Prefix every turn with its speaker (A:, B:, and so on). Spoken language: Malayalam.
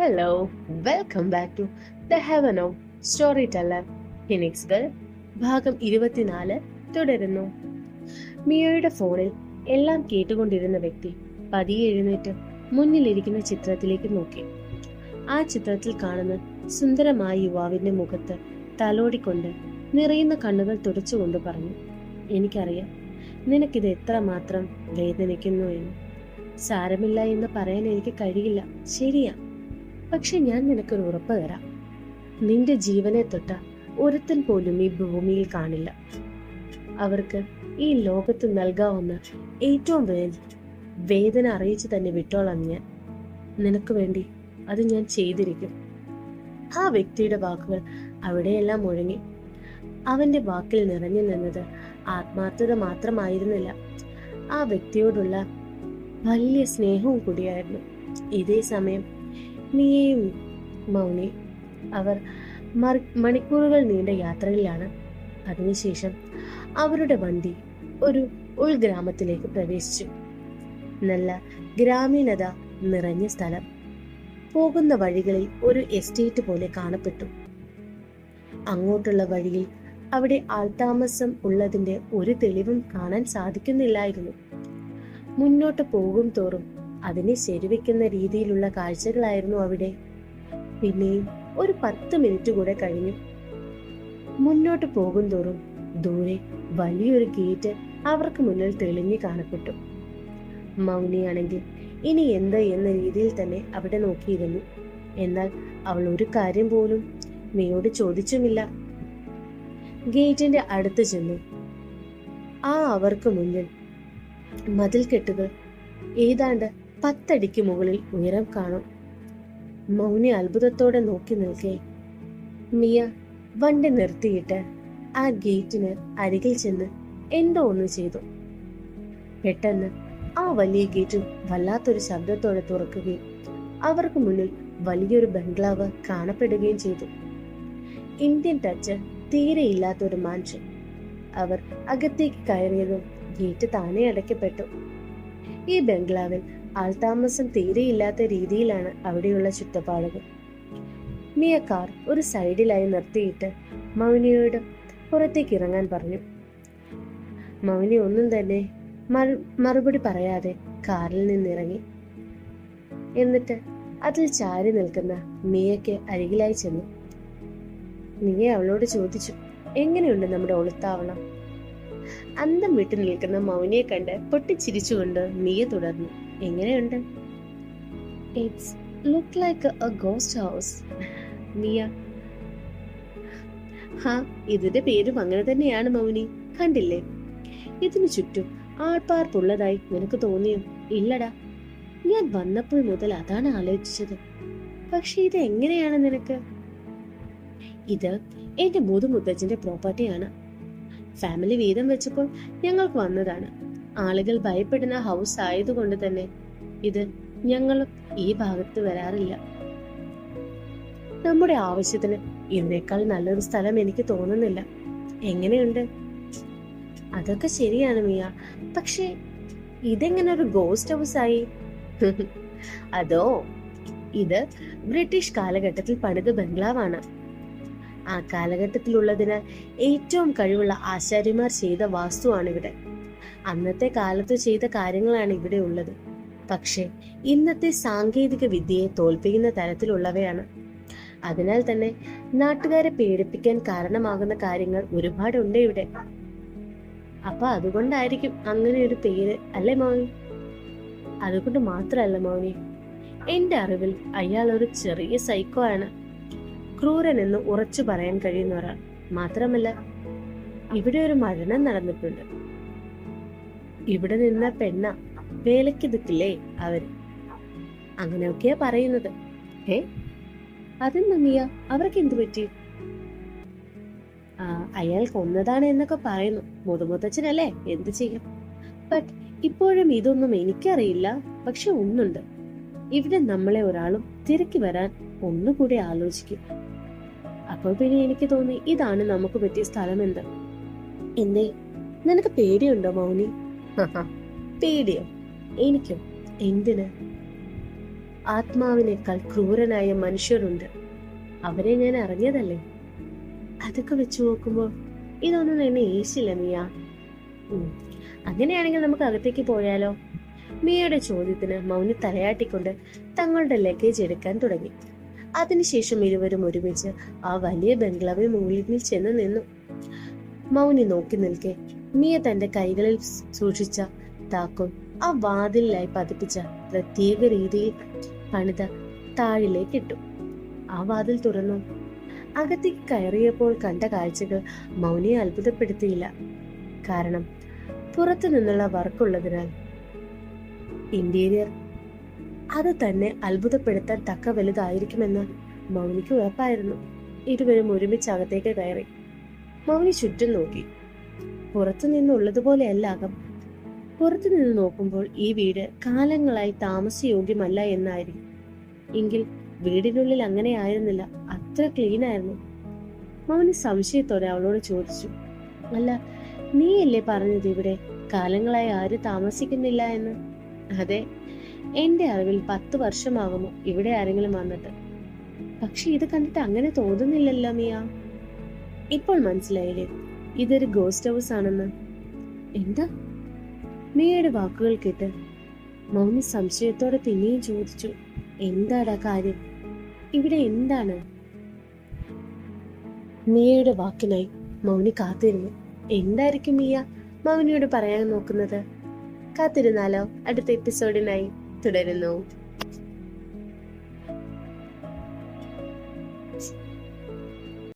A: Hello, welcome back to the heaven of story teller. Phoenix ഭാഗം 24 തുടരുന്നു. മിയോയുടെ ഫോണിൽ എല്ലാം കേട്ടുകൊണ്ടിരുന്ന വ്യക്തി പതിയെ എഴുന്നേറ്റ് മുന്നിലിരിക്കുന്ന ചിത്രത്തിലേക്ക് നോക്കി. ആ ചിത്രത്തിൽ കാണുന്ന സുന്ദരമായ യുവാവിന്റെ മുഖത്ത് തലോടിക്കൊണ്ട് നിറയുന്ന കണ്ണുകൾ തുടച്ചുകൊണ്ട് പറഞ്ഞു, എനിക്കറിയാം നിനക്കിത് എത്രമാത്രം വേദനിക്കുന്നു എന്ന്. സാരമില്ല എന്ന് പറയാൻ എനിക്ക് കഴിയില്ല, ശരിയാ. പക്ഷെ ഞാൻ നിനക്കൊരു ഉറപ്പ് തരാം, നിന്റെ ജീവനെ തൊട്ട ഒരുത്തൻ പോലും ഈ ഭൂമിയിൽ കാണില്ല. അവർക്ക് ഈ ലോകത്ത് നൽകാവുന്ന ഏറ്റവും വേദന അറിയിച്ചു തന്നെ വിട്ടോളാം ഞാൻ. നിനക്ക് വേണ്ടി അത് ഞാൻ ചെയ്തിരിക്കും. ആ വ്യക്തിയുടെ വാക്കുകൾ അവിടെയെല്ലാം മുഴങ്ങി. അവന്റെ വാക്കിൽ നിറഞ്ഞു നിന്നത് ആത്മാർത്ഥത മാത്രമായിരുന്നില്ല, ആ വ്യക്തിയോടുള്ള വലിയ സ്നേഹവും കൂടിയായിരുന്നു. ഇതേ സമയം മിയയും മൗനി അവർ മണിക്കൂറുകൾ നീണ്ട യാത്രയിലാണ്. അതിനുശേഷം അവരുടെ വണ്ടി ഒരു ഉൾഗ്രാമത്തിലേക്ക് പ്രവേശിച്ചു. നല്ല ഗ്രാമീണത നിറഞ്ഞ സ്ഥലം. പോകുന്ന വഴികളിൽ ഒരു എസ്റ്റേറ്റ് പോലെ കാണപ്പെട്ടു. അങ്ങോട്ടുള്ള വഴിയിൽ അവിടെ ആൾതാമസം ഉള്ളതിന്റെ ഒരു തെളിവും കാണാൻ സാധിക്കുന്നില്ലായിരുന്നു. മുന്നോട്ട് പോകും തോറും അതിനെ ശരിവെക്കുന്ന രീതിയിലുള്ള കാഴ്ചകളായിരുന്നു അവിടെ. പിന്നെയും ഒരു 10 മിനിറ്റ് കൂടെ കഴിഞ്ഞു. മുന്നോട്ട് പോകും തോറും ദൂരെ വലിയൊരു ഗേറ്റ് അവർക്ക് മുന്നിൽ തെളിഞ്ഞു കാണപ്പെട്ടു. മൗനിയാണെങ്കിൽ ഇനി എന്ത് എന്ന രീതിയിൽ തന്നെ അവിടെ നോക്കിയിരുന്നു. എന്നാൽ അവൾ ഒരു കാര്യം പോലും മിയോട് ചോദിച്ചുമില്ല. ഗേറ്റിന്റെ അടുത്ത് ചെന്നു. അവർക്ക് മുന്നിൽ മതിൽക്കെട്ടുകൾ ഏതാണ്ട് 10 അടിക്ക് മുകളിൽ ഉയരം കാണും. മൗനി അത്ഭുതത്തോടെ നോക്കി നിൽക്കെ മിയ വണ്ടി നിർത്തിയിട്ട് ആ ഗേറ്റിന് അരികിൽ ചെന്ന് എന്തോ ഒന്ന് ചെയ്തു. പെട്ടെന്ന് ആ വലിയ ഗേറ്റ് വല്ലാത്തൊരു ശബ്ദത്തോടെ തുറക്കുകയും അവർക്ക് മുന്നിൽ വലിയൊരു ബംഗ്ലാവ് കാണപ്പെടുകയും ചെയ്തു. ഇന്ത്യൻ ടച്ച് തീരെയില്ലാത്തൊരു മാൻഷൻ. അവർ അകത്തേക്ക് കയറിയതും ഗേറ്റ് താനെ അടയ്ക്കപ്പെട്ടു. ഈ ബംഗ്ലാവിൽ ആൾതാമസം തീരെയില്ലാത്ത രീതിയിലാണ് അവിടെയുള്ള ചുറ്റുപാടുകൾ. മിയ കാർ ഒരു സൈഡിലായി നിർത്തിയിട്ട് മൗനിയോട് പുറത്തേക്ക് ഇറങ്ങാൻ പറഞ്ഞു. മൗനി ഒന്നും തന്നെ മറുപടി പറയാതെ കാറിൽ നിന്നിറങ്ങി. എന്നിട്ട് അതിൽ ചാരി നിൽക്കുന്ന മിയയ്ക്ക് അരികിലായി ചെന്നു. മിയ അവളോട് ചോദിച്ചു, എങ്ങനെയുണ്ട് നമ്മുടെ ഒളിത്താവളം? അന്തം വിട്ടു നിൽക്കുന്ന മൗനിയെ കണ്ട് പൊട്ടിച്ചിരിച്ചുകൊണ്ട് മിയ തുടർന്നു, എങ്ങനെയുണ്ട്? It's look like a ghost house. Mia, ഇതിന്റെ പേരും അങ്ങനെ തന്നെയാണ് മൗനി. കണ്ടില്ലേ, ഇതിനു ചുറ്റും ആൾപ്പാർപ്പുള്ളതായി നിനക്ക് തോന്നിയോ? ഇല്ലടാ, ഞാൻ വന്നപ്പോൾ മുതൽ അതാണ് ആലോചിച്ചത്. പക്ഷെ ഇത് എങ്ങനെയാണ് നിനക്ക്? ഇത് എന്റെ മുതുമുത്തച്ഛന്റെ പ്രോപ്പർട്ടിയാണ്. ഫാമിലി വീതം വെച്ചപ്പോൾ ഞങ്ങൾക്ക് വന്നതാണ്. ആളുകൾ ഭയപ്പെടുന്ന ഹൗസ് ആയതുകൊണ്ട് തന്നെ ഇത് ഞങ്ങൾ ഈ ഭാഗത്ത് വരാറില്ല. നമ്മുടെ ആവശ്യത്തിന് ഇതിനേക്കാൾ നല്ലൊരു സ്ഥലം എനിക്ക് തോന്നുന്നില്ല. എങ്ങനെയുണ്ട്? അതൊക്കെ ശരിയാണ് മിയ, പക്ഷേ ഇതെങ്ങനെ ഒരു ഗോസ്റ്റ് ഹൗസ് ആയി? അതോ, ഇത് ബ്രിട്ടീഷ് കാലഘട്ടത്തിൽ പണിത ബംഗ്ലാവാണ്. ആ കാലഘട്ടത്തിലുള്ളതിനാൽ ഏറ്റവും കഴിവുള്ള ആശാരിമാർ ചെയ്ത വാസ്തുവാണ് ഇവിടെ. അന്നത്തെ കാലത്ത് ചെയ്ത കാര്യങ്ങളാണ് ഇവിടെ ഉള്ളത്. പക്ഷെ ഇന്നത്തെ സാങ്കേതിക വിദ്യയെ തോൽപ്പിക്കുന്ന തരത്തിലുള്ളവയാണ്. അതിനാൽ തന്നെ നാട്ടുകാരെ പേടിപ്പിക്കാൻ കാരണമാകുന്ന കാര്യങ്ങൾ ഒരുപാടുണ്ട് ഇവിടെ. അപ്പൊ അതുകൊണ്ടായിരിക്കും അങ്ങനെ ഒരു പേര്, അല്ലേ മൗനി? അതുകൊണ്ട് മാത്രല്ല മൗനി, എന്റെ അറിവിൽ അയാൾ ഒരു ചെറിയ സൈക്കോ ആണ്. ക്രൂരൻ എന്ന് ഉറച്ചു പറയാൻ കഴിയുന്ന ഒരാൾ. മാത്രമല്ല, ഇവിടെ ഒരു മരണം നടന്നിട്ടുണ്ട്. ഇവിടെ നിന്ന പെണ്ണ വേലയ്ക്ക് നിൽക്കില്ലേ അവര്, അങ്ങനെയൊക്കെയാ പറയുന്നത്. അതെന്താ മിയ, അവർക്ക് എന്തു പറ്റി? അയാൾ കൊന്നതാണ് എന്നൊക്കെ പറയുന്നു. മുതുമുത്തച്ഛനല്ലേ, എന്ത് ചെയ്യും? ബട്ട് ഇപ്പോഴും ഇതൊന്നും എനിക്കറിയില്ല. പക്ഷെ ഒന്നുണ്ട്, ഇവിടെ നമ്മളെ ഒരാളും തിരക്കി വരാൻ ഒന്നുകൂടി ആലോചിക്കും. അപ്പോൾ പിന്നെ എനിക്ക് തോന്നി ഇതാണ് നമുക്ക് പറ്റിയ സ്ഥലം എന്ന്. എന്തേ, നിനക്ക് പേടിയുണ്ടോ മൗനി? പേടിയോ? എനിക്കോ? എന്തിന്? ആത്മാവിനേക്കാൾ ക്രൂരനായ മനുഷ്യരുണ്ട്. അവരെ ഞാൻ അറിഞ്ഞതല്ലേ. അതൊക്കെ വെച്ച് നോക്കുമ്പോൾ ഇതൊന്നും എന്നെ ഏശില്ല മിയ. അങ്ങനെയാണെങ്കിൽ നമുക്ക് അകത്തേക്ക് പോയാലോ? മിയയുടെ ചോദ്യത്തിന് മൗനി തലയാട്ടിക്കൊണ്ട് തങ്ങളുടെ ലഗേജ് എടുക്കാൻ തുടങ്ങി. അതിനുശേഷം ഇരുവരും ഒരുമിച്ച് ആ വലിയ ബംഗ്ലാവിന് മുകളിൽ ചെന്ന് നിന്നു. മൗനി നോക്കി നിൽക്കെ മിയ തന്റെ കൈകളിൽ സൂക്ഷിച്ച താക്കോൽ ആ വാതിലിലായി പതിപ്പിച്ച പ്രത്യേക രീതിയിൽ പണിത താഴിലേക്ക് ഇട്ടു. ആ വാതിൽ തുറന്നു. അകത്തേക്ക് കയറിയപ്പോൾ കണ്ട കാഴ്ചകൾ മൗനിയെ അത്ഭുതപ്പെടുത്തിയില്ല. കാരണം പുറത്തു നിന്നുള്ള വർക്കുള്ളതിനാൽ ഇന്റീരിയർ അത് തന്നെ അത്ഭുതപ്പെടുത്താൻ തക്ക വലുതായിരിക്കുമെന്ന് മൗനിക്ക് ഉറപ്പായിരുന്നു. ഇരുവരും ഒരുമിച്ച് അകത്തേക്ക് കയറി. മൗനി ചുറ്റും നോക്കി. പുറത്തു നിന്നുള്ളതുപോലെയല്ല അകം. പുറത്തു നിന്ന് നോക്കുമ്പോൾ ഈ വീട് കാലങ്ങളായി താമസയോഗ്യമല്ല എന്നായിരിക്കും. എങ്കിൽ വീടിനുള്ളിൽ അങ്ങനെ ആയിരുന്നില്ല. അത്ര ക്ലീൻ ആയിരുന്നു. മൗനി സംശയത്തോടെ അവളോട് ചോദിച്ചു, അല്ല, നീയല്ലേ പറഞ്ഞത് ഇവിടെ കാലങ്ങളായി ആരും താമസിക്കുന്നില്ല എന്ന്? അതെ, എന്റെ അറിവിൽ 10 വർഷമാകുമോ ഇവിടെ ആരെങ്കിലും വന്നിട്ട്. പക്ഷെ ഇത് കണ്ടിട്ട് അങ്ങനെ തോന്നുന്നില്ലല്ലോ മിയ. ഇപ്പോൾ മനസ്സിലായില്ലേ ഇതൊരു ഗോസ്റ്റ് ഹൗസ് ആണെന്ന്? എന്താ? മിയയുടെ വാക്കുകൾ കേട്ട് മൗനി സംശയത്തോടെ പിന്നെയും ചോദിച്ചു, എന്താടാ കാര്യം? ഇവിടെ എന്താണ്? മിയയുടെ വാക്കിനായി മൗനി കാത്തിരുന്നു. എന്തായിരിക്കും മിയ മൗനിയോട് പറയാൻ നോക്കുന്നത്? കാത്തിരുന്നാലോ? അടുത്ത എപ്പിസോഡിനായി തുടരുന്നു.